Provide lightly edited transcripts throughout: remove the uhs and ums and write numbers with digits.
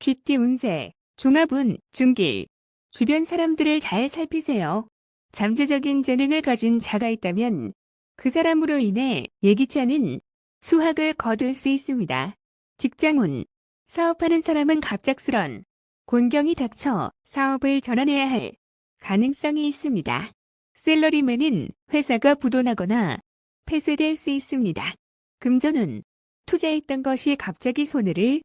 쥐띠 운세, 종합운, 중길. 주변 사람들을 잘 살피세요. 잠재적인 재능을 가진 자가 있다면 그 사람으로 인해 예기치 않은 수확을 거둘 수 있습니다. 직장운, 사업하는 사람은 갑작스런 곤경이 닥쳐 사업을 전환해야 할 가능성이 있습니다. 셀러리맨은 회사가 부도나거나 폐쇄될 수 있습니다. 금전운, 투자했던 것이 갑자기 손해를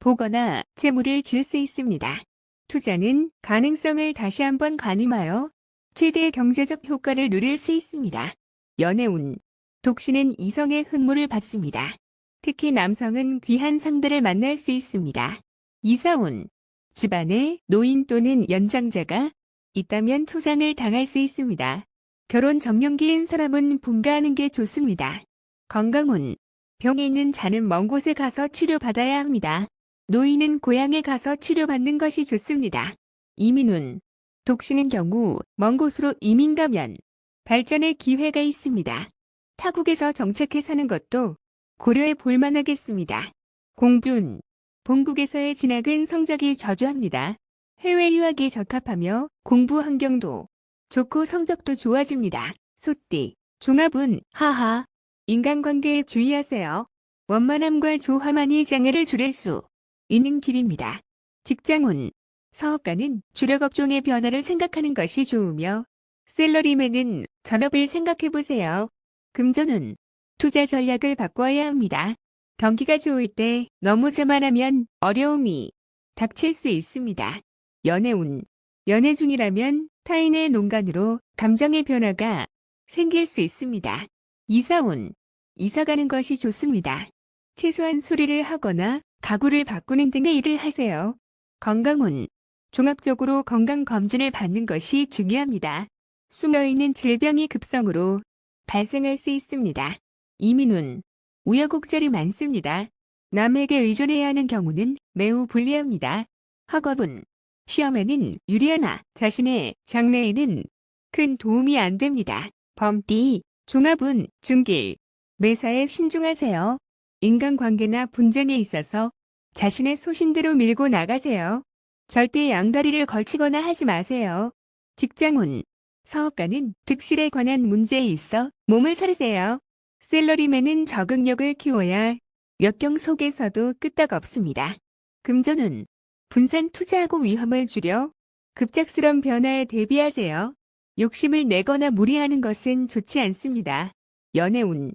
보거나 재물을 지을 수 있습니다. 투자는 가능성을 다시 한번 가늠하여 최대의 경제적 효과를 누릴 수 있습니다. 연애운, 독신은 이성의 흥모를 받습니다. 특히 남성은 귀한 상대를 만날 수 있습니다. 이사운, 집안에 노인 또는 연장자가 있다면 초상을 당할 수 있습니다. 결혼 정년기인 사람은 분가하는 게 좋습니다. 건강운, 병이 있는 자는 먼 곳에 가서 치료받아야 합니다. 노인은 고향에 가서 치료받는 것이 좋습니다. 이민운, 독신인 경우 먼 곳으로 이민 가면 발전의 기회가 있습니다. 타국에서 정착해 사는 것도 고려해 볼 만하겠습니다. 공균, 본국에서의 진학은 성적이 저조합니다. 해외 유학이 적합하며 공부 환경도 좋고 성적도 좋아집니다. 소띠, 종합운, 하하. 인간관계에 주의하세요. 원만함과 조화만이 장애를 줄일 수 있는 길입니다. 직장운, 사업가는 주력업종의 변화를 생각하는 것이 좋으며 셀러리맨은 전업을 생각해보세요. 금전운, 투자 전략을 바꿔야 합니다. 경기가 좋을 때 너무 자만하면 어려움이 닥칠 수 있습니다. 연애운, 연애 중이라면 타인의 농간으로 감정의 변화가 생길 수 있습니다. 이사운, 이사가는 것이 좋습니다. 최소한 수리를 하거나 가구를 바꾸는 등의 일을 하세요. 건강운, 종합적으로 건강검진을 받는 것이 중요합니다. 숨어있는 질병이 급성으로 발생할 수 있습니다. 이민운, 우여곡절이 많습니다. 남에게 의존해야 하는 경우는 매우 불리합니다. 학업운, 시험에는 유리하나 자신의 장래에는 큰 도움이 안 됩니다. 범띠, 종합운, 중길. 매사에 신중하세요. 인간관계나 분쟁에 있어서 자신의 소신대로 밀고 나가세요. 절대 양다리를 걸치거나 하지 마세요. 직장운, 사업가는 득실에 관한 문제에 있어 몸을 사리세요. 셀러리맨은 적응력을 키워야 역경 속에서도 끄떡없습니다. 금전운, 분산 투자하고 위험을 줄여 급작스런 변화에 대비하세요. 욕심을 내거나 무리하는 것은 좋지 않습니다. 연애운,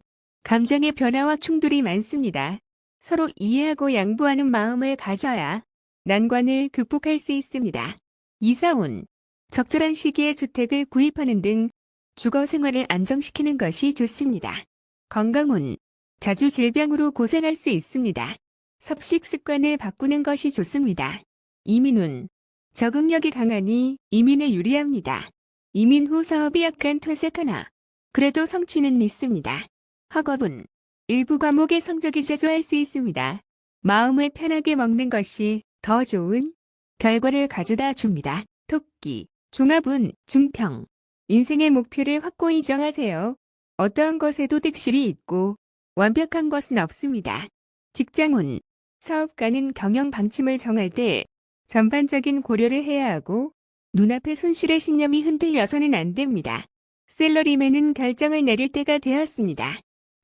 감정의 변화와 충돌이 많습니다. 서로 이해하고 양보하는 마음을 가져야 난관을 극복할 수 있습니다. 이사운, 적절한 시기에 주택을 구입하는 등 주거 생활을 안정시키는 것이 좋습니다. 건강운, 자주 질병으로 고생할 수 있습니다. 섭식 습관을 바꾸는 것이 좋습니다. 이민운, 적응력이 강하니 이민에 유리합니다. 이민 후 사업이 약간 퇴색하나 그래도 성취는 있습니다. 학업은 일부 과목의 성적이 저조할 수 있습니다. 마음을 편하게 먹는 것이 더 좋은 결과를 가져다 줍니다. 토끼, 종합운, 중평. 인생의 목표를 확고히 정하세요. 어떠한 것에도 득실이 있고 완벽한 것은 없습니다. 직장운, 사업가는 경영 방침을 정할 때 전반적인 고려를 해야 하고 눈앞의 손실의 신념이 흔들려서는 안 됩니다. 셀러리맨은 결정을 내릴 때가 되었습니다.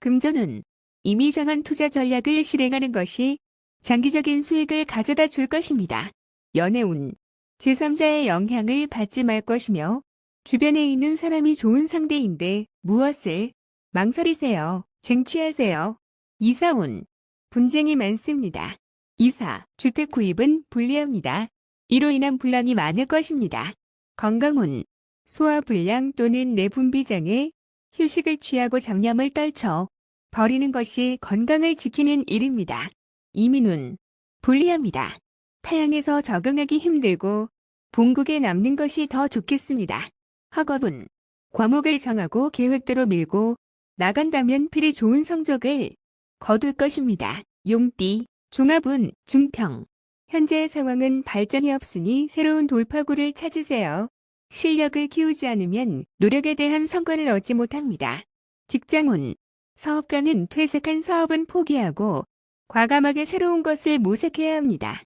금전운, 이미 정한 투자 전략을 실행하는 것이 장기적인 수익을 가져다 줄 것입니다. 연애운, 제3자의 영향을 받지 말 것이며 주변에 있는 사람이 좋은 상대인데 무엇을 망설이세요. 쟁취하세요. 이사운, 분쟁이 많습니다. 이사, 주택 구입은 불리합니다. 이로 인한 분란이 많을 것입니다. 건강운, 소화불량 또는 내분비장애, 휴식을 취하고 잡념을 떨쳐 버리는 것이 건강을 지키는 일입니다. 이민운, 불리합니다. 타향에서 적응하기 힘들고 본국에 남는 것이 더 좋겠습니다. 학업은 과목을 정하고 계획대로 밀고 나간다면 필히 좋은 성적을 거둘 것입니다. 용띠, 종합운, 중평. 현재의 상황은 발전이 없으니 새로운 돌파구를 찾으세요. 실력을 키우지 않으면 노력에 대한 성과를 얻지 못합니다. 직장운, 사업가는 퇴색한 사업은 포기하고 과감하게 새로운 것을 모색해야 합니다.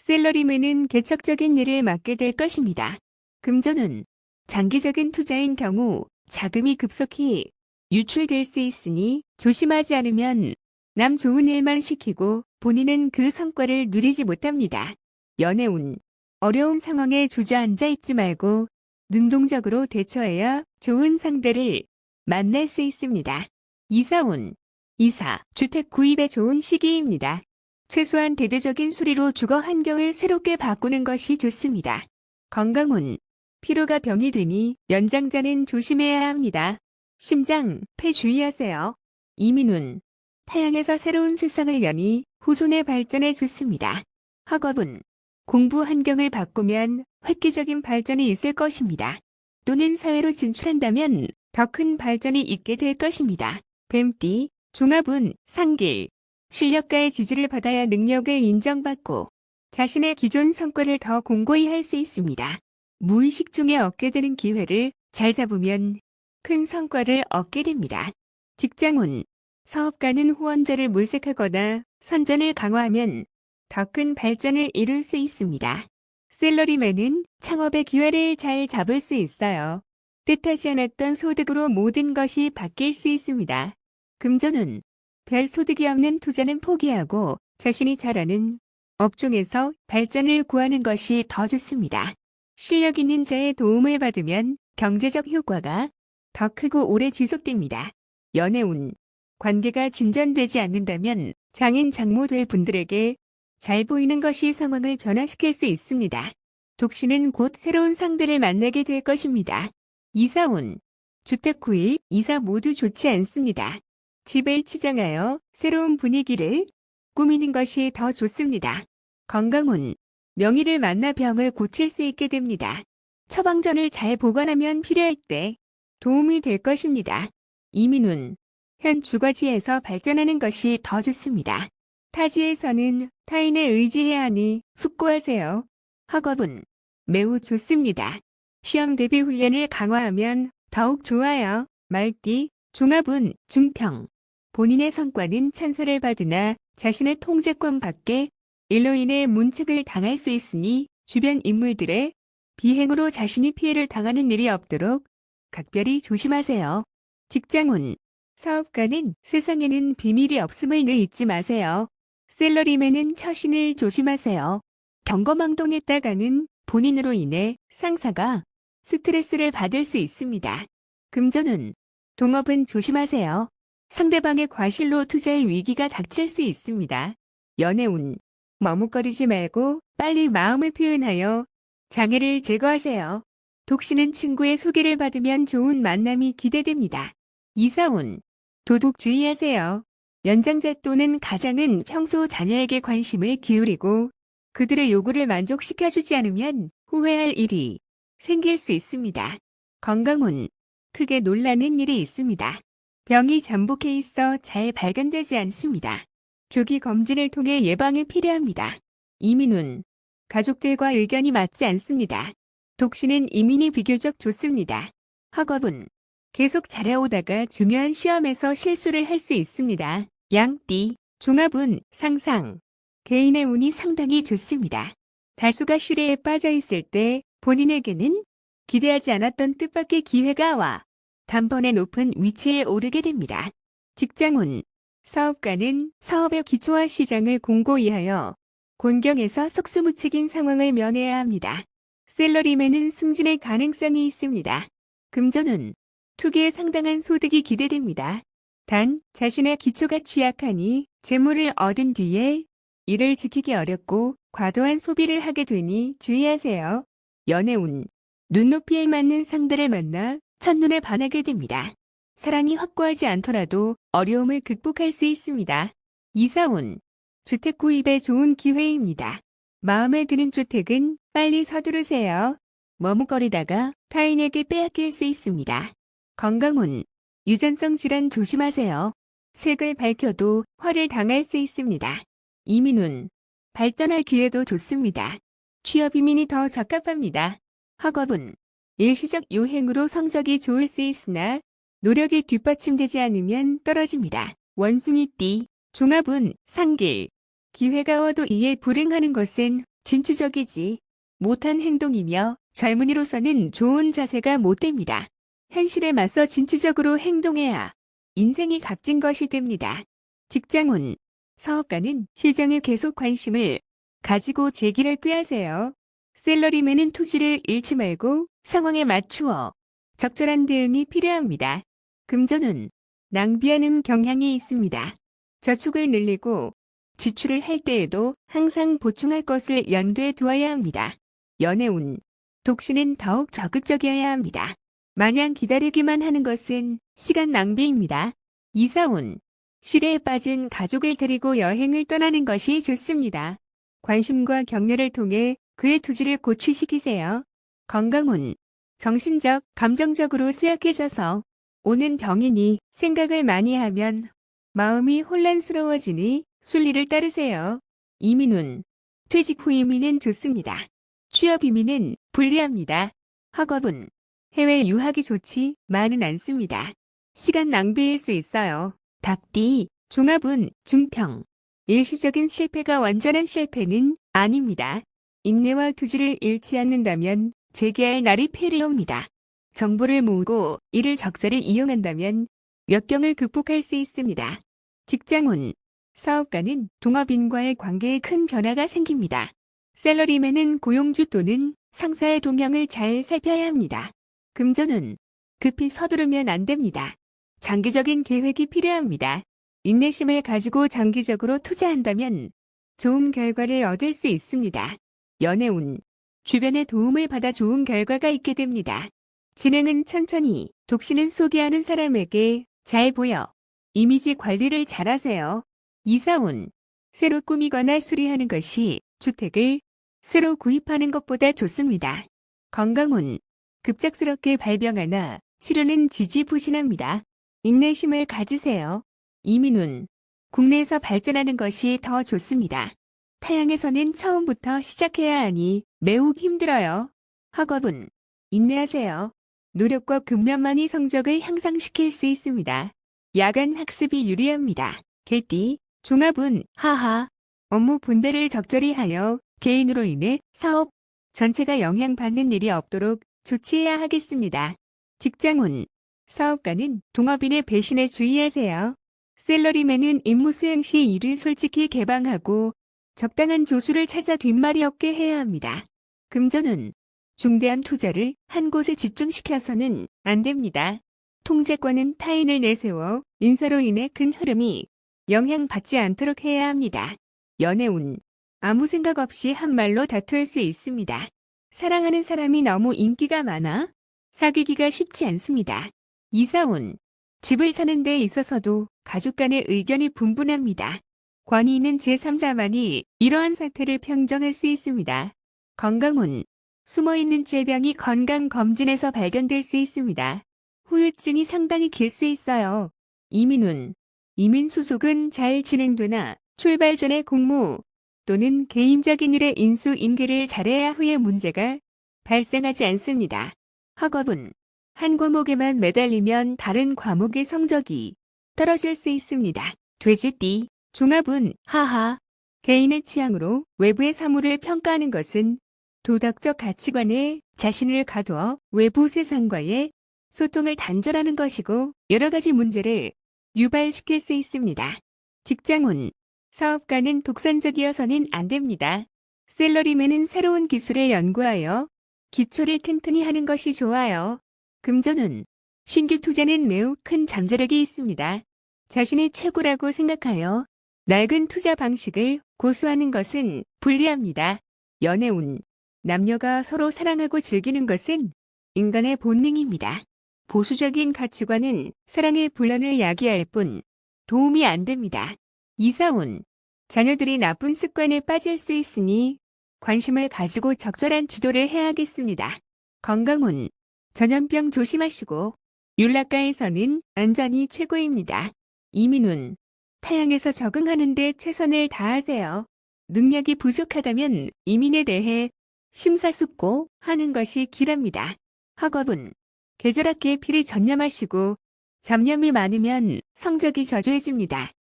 셀러리맨은 개척적인 일을 맡게 될 것입니다. 금전운, 장기적인 투자인 경우 자금이 급속히 유출될 수 있으니 조심하지 않으면 남 좋은 일만 시키고 본인은 그 성과를 누리지 못합니다. 연애운, 어려운 상황에 주저앉아 있지 말고 능동적으로 대처해야 좋은 상대를 만날 수 있습니다. 이사운, 이사, 주택 구입에 좋은 시기입니다. 최소한 대대적인 수리로 주거 환경을 새롭게 바꾸는 것이 좋습니다. 건강운, 피로가 병이 되니 연장자는 조심해야 합니다. 심장, 폐 주의하세요. 이민운, 타향에서 새로운 세상을 여니 후손의 발전에 좋습니다. 학업운, 공부 환경을 바꾸면 획기적인 발전이 있을 것입니다. 또는 사회로 진출한다면 더 큰 발전이 있게 될 것입니다. 뱀띠, 종합운, 상길, 실력가의 지지를 받아야 능력을 인정받고 자신의 기존 성과를 더 공고히 할 수 있습니다. 무의식 중에 얻게 되는 기회를 잘 잡으면 큰 성과를 얻게 됩니다. 직장운, 사업가는 후원자를 물색하거나 선전을 강화하면 더 큰 발전을 이룰 수 있습니다. 셀러리맨은 창업의 기회를 잘 잡을 수 있어요. 뜻하지 않았던 소득으로 모든 것이 바뀔 수 있습니다. 금전운, 별 소득이 없는 투자는 포기하고 자신이 잘하는 업종에서 발전을 구하는 것이 더 좋습니다. 실력 있는 자의 도움을 받으면 경제적 효과가 더 크고 오래 지속됩니다. 연애운, 관계가 진전되지 않는다면 장인 장모 될 분들에게 잘 보이는 것이 상황을 변화시킬 수 있습니다. 독신은 곧 새로운 상대를 만나게 될 것입니다. 이사운, 주택 구입, 이사 모두 좋지 않습니다. 집을 치장하여 새로운 분위기를 꾸미는 것이 더 좋습니다. 건강운, 명의를 만나 병을 고칠 수 있게 됩니다. 처방전을 잘 보관하면 필요할 때 도움이 될 것입니다. 이민운, 현 주거지에서 발전하는 것이 더 좋습니다. 타지에서는 타인에 의지해야 하니 숙고하세요. 학업은 매우 좋습니다. 시험 대비 훈련을 강화하면 더욱 좋아요. 말띠, 종합운, 중평. 본인의 성과는 찬사를 받으나 자신의 통제권 밖에 일로 인해 문책을 당할 수 있으니 주변 인물들의 비행으로 자신이 피해를 당하는 일이 없도록 각별히 조심하세요. 직장운, 사업가는 세상에는 비밀이 없음을 늘 잊지 마세요. 셀러리맨은 처신을 조심하세요. 경거망동했다가는 본인으로 인해 상사가 스트레스를 받을 수 있습니다. 금전운, 동업은 조심하세요. 상대방의 과실로 투자의 위기가 닥칠 수 있습니다. 연애운, 머뭇거리지 말고 빨리 마음을 표현하여 장애를 제거하세요. 독신은 친구의 소개를 받으면 좋은 만남이 기대됩니다. 이사운, 도둑 주의하세요. 연장자 또는 가장은 평소 자녀에게 관심을 기울이고 그들의 요구를 만족시켜주지 않으면 후회할 일이 생길 수 있습니다. 건강운, 크게 놀라는 일이 있습니다. 병이 잠복해 있어 잘 발견되지 않습니다. 조기 검진을 통해 예방이 필요합니다. 이민운, 가족들과 의견이 맞지 않습니다. 독신은 이민이 비교적 좋습니다. 학업은 계속 잘해오다가 중요한 시험에서 실수를 할 수 있습니다. 양띠, 종합운, 상상. 개인의 운이 상당히 좋습니다. 다수가 시래에 빠져 있을 때 본인에게는 기대하지 않았던 뜻밖의 기회가 와 단번에 높은 위치에 오르게 됩니다. 직장운, 사업가는 사업의 기초와 시장을 공고히 하여 곤경에서 속수무책인 상황을 면해야 합니다. 셀러리맨은 승진의 가능성이 있습니다. 금전운, 투기에 상당한 소득이 기대됩니다. 단, 자신의 기초가 취약하니 재물을 얻은 뒤에 이를 지키기 어렵고 과도한 소비를 하게 되니 주의하세요. 연애운, 눈높이에 맞는 상대를 만나 첫눈에 반하게 됩니다. 사랑이 확고하지 않더라도 어려움을 극복할 수 있습니다. 이사운, 주택 구입에 좋은 기회입니다. 마음에 드는 주택은 빨리 서두르세요. 머뭇거리다가 타인에게 빼앗길 수 있습니다. 건강운, 유전성 질환 조심하세요. 색을 밝혀도 화를 당할 수 있습니다. 이민운, 발전할 기회도 좋습니다. 취업 이민이 더 적합합니다. 학업은 일시적 요행으로 성적이 좋을 수 있으나 노력이 뒷받침되지 않으면 떨어집니다. 원숭이띠, 종합운, 상길. 기회가 와도 이에 불응하는 것은 진취적이지 못한 행동이며 젊은이로서는 좋은 자세가 못 됩니다. 현실에 맞서 진취적으로 행동해야 인생이 값진 것이 됩니다. 직장운, 사업가는 실정에 계속 관심을 가지고 재기를 꾀하세요. 샐러리맨은 투지를 잃지 말고 상황에 맞추어 적절한 대응이 필요합니다. 금전운, 낭비하는 경향이 있습니다. 저축을 늘리고 지출을 할 때에도 항상 보충할 것을 염두에 두어야 합니다. 연애운, 독신은 더욱 적극적이어야 합니다. 마냥 기다리기만 하는 것은 시간 낭비입니다. 이사운, 시래에 빠진 가족을 데리고 여행을 떠나는 것이 좋습니다. 관심과 격려를 통해 그의 투지를 고취시키세요. 건강운, 정신적, 감정적으로 쇠약해져서 오는 병이니 생각을 많이 하면 마음이 혼란스러워지니 순리를 따르세요. 이민운, 퇴직 후 이민은 좋습니다. 취업 이민은 불리합니다. 학업운, 해외 유학이 좋지만은 않습니다. 시간 낭비일 수 있어요. 닭띠, 종합운, 중평. 일시적인 실패가 완전한 실패는 아닙니다. 인내와 투지를 잃지 않는다면 재개할 날이 필요합니다. 정보를 모으고 이를 적절히 이용한다면 역경을 극복할 수 있습니다. 직장운, 사업가는 동업인과의 관계에 큰 변화가 생깁니다. 샐러리맨은 고용주 또는 상사의 동향을 잘 살펴야 합니다. 금전운, 급히 서두르면 안 됩니다. 장기적인 계획이 필요합니다. 인내심을 가지고 장기적으로 투자한다면 좋은 결과를 얻을 수 있습니다. 연애운, 주변의 도움을 받아 좋은 결과가 있게 됩니다. 진행은 천천히, 독신은 소개하는 사람에게 잘 보여 이미지 관리를 잘하세요. 이사운, 새로 꾸미거나 수리하는 것이 주택을 새로 구입하는 것보다 좋습니다. 건강운, 급작스럽게 발병하나 치료는 지지부진합니다. 인내심을 가지세요. 이민운, 국내에서 발전하는 것이 더 좋습니다. 타향에서는 처음부터 시작해야 하니 매우 힘들어요. 학업은 인내하세요. 노력과 근면만이 성적을 향상시킬 수 있습니다. 야간 학습이 유리합니다. 개띠, 종합운, 하하. 업무 분배를 적절히 하여 개인으로 인해 사업 전체가 영향받는 일이 없도록 조치해야 하겠습니다. 직장운, 사업가는 동업인의 배신에 주의하세요. 샐러리맨은 임무 수행 시 일을 솔직히 개방하고 적당한 조수를 찾아 뒷말이 없게 해야 합니다. 금전운, 중대한 투자를 한 곳에 집중시켜서는 안 됩니다. 통제권은 타인을 내세워 인사로 인해 큰 흐름이 영향받지 않도록 해야 합니다. 연애운, 아무 생각 없이 한 말로 다툴 수 있습니다. 사랑하는 사람이 너무 인기가 많아 사귀기가 쉽지 않습니다. 이사운, 집을 사는 데 있어서도 가족 간의 의견이 분분합니다. 권위 있는 제3자만이 이러한 사태를 평정할 수 있습니다. 건강운, 숨어있는 질병이 건강검진에서 발견될 수 있습니다. 후유증이 상당히 길 수 있어요. 이민운, 이민 수속은 잘 진행되나 출발 전에 공무 또는 개인적인 일에 인수인계를 잘해야 후에 문제가 발생하지 않습니다. 학업은 한 과목에만 매달리면 다른 과목의 성적이 떨어질 수 있습니다. 돼지띠, 종합운, 하하. 개인의 취향으로 외부의 사물을 평가하는 것은 도덕적 가치관에 자신을 가두어 외부 세상과의 소통을 단절하는 것이고 여러 가지 문제를 유발시킬 수 있습니다. 직장운, 사업가는 독선적이어서는 안 됩니다. 샐러리맨은 새로운 기술을 연구하여 기초를 튼튼히 하는 것이 좋아요. 금전운, 신규 투자는 매우 큰 잠재력이 있습니다. 자신이 최고라고 생각하여 낡은 투자 방식을 고수하는 것은 불리합니다. 연애운, 남녀가 서로 사랑하고 즐기는 것은 인간의 본능입니다. 보수적인 가치관은 사랑의 분란을 야기할 뿐 도움이 안 됩니다. 이사운, 자녀들이 나쁜 습관에 빠질 수 있으니 관심을 가지고 적절한 지도를 해야겠습니다. 건강운, 전염병 조심하시고 율락가에서는 안전이 최고입니다. 이민운, 타향에서 적응하는 데 최선을 다하세요. 능력이 부족하다면 이민에 대해 심사숙고하는 것이 길합니다. 학업은 계절학기에 필히 전념하시고 잡념이 많으면 성적이 저조해집니다.